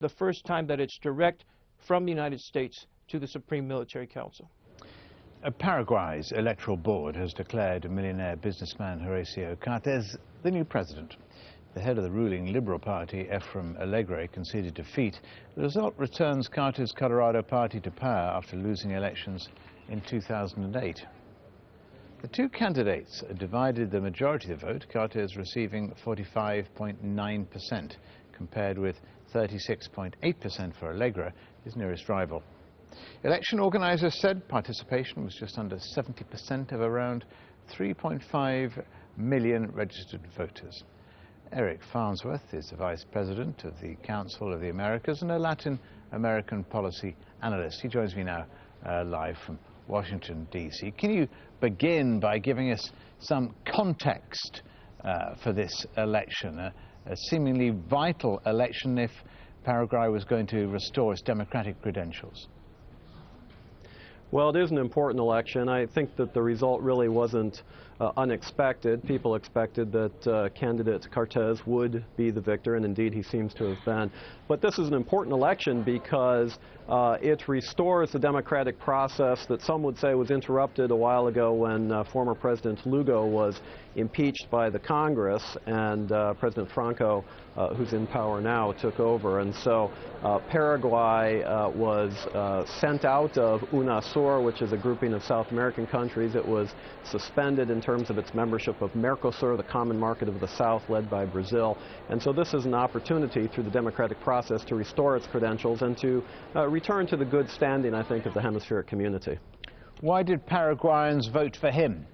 the first time that it's direct from the United States to the Supreme Military Council. Paraguay's electoral board has declared millionaire businessman Horacio Cartes the new president. The head of the ruling Liberal Party, Efraim Alegre, conceded defeat. The result returns Cartes' Colorado party to power after losing elections in 2008. The two candidates divided the majority of the vote, Cartes receiving 45.9%, compared with 36.8% for Alegre, his nearest rival. Election organisers said participation was just under 70% of around 3.5 million registered voters. Eric Farnsworth is the Vice President of the Council of the Americas and a Latin American policy analyst. He joins me now live from Washington, D.C. Can you begin by giving us some context for this election, a seemingly vital election if Paraguay was going to restore its democratic credentials? Well, it is an important election. I think that the result really wasn't unexpected. People expected that candidate Cartes would be the victor, and indeed he seems to have been. But this is an important election because it restores the democratic process that some would say was interrupted a while ago when former President Lugo was impeached by the Congress and President Franco, who's in power now, took over. And so Paraguay was sent out of UNASUR, which is a grouping of South American countries. It was suspended in terms of its membership of Mercosur, the common market of the South led by Brazil. And so this is an opportunity through the democratic process to restore its credentials and to return to the good standing, I think, of the hemispheric community. Why did Paraguayans vote for him?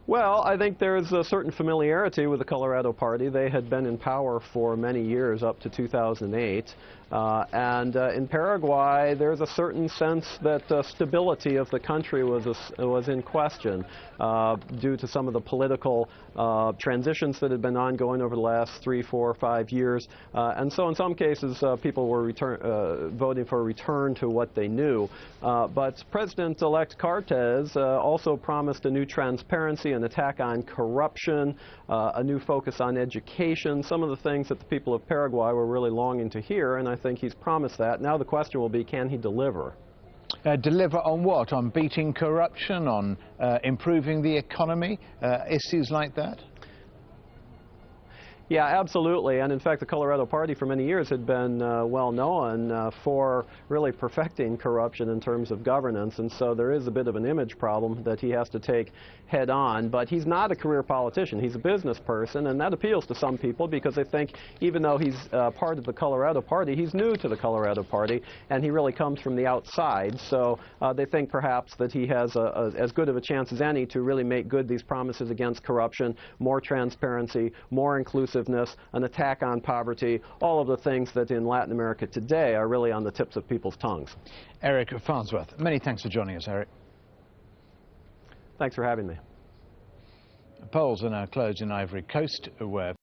Well, I think there's a certain familiarity with the Colorado Party. They had been in power for many years, up to 2008. And in Paraguay, there's a certain sense that stability of the country was in question due to some of the political transitions that had been ongoing over the last 3, 4, 5 years. And so in some cases, people were voting for a return to what they knew. But President-elect Cartes also promised a new transparency, an attack on corruption, a new focus on education, some of the things that the people of Paraguay were really longing to hear, and I think he's promised that. Now the question will be, can he deliver? Deliver on what? On beating corruption, on improving the economy, issues like that? Yeah, absolutely. And in fact, the Colorado Party for many years had been well known for really perfecting corruption in terms of governance. And so there is a bit of an image problem that he has to take head on. But he's not a career politician. He's a business person. And that appeals to some people because they think even though he's part of the Colorado Party, he's new to the Colorado Party. And he really comes from the outside. So they think perhaps that he has as good of a chance as any to really make good these promises against corruption, more transparency, more inclusiveness, an attack on poverty, all of the things that in Latin America today are really on the tips of people's tongues. Eric Farnsworth, many thanks for joining us, Eric. Thanks for having me. Polls are now closed in Ivory Coast, where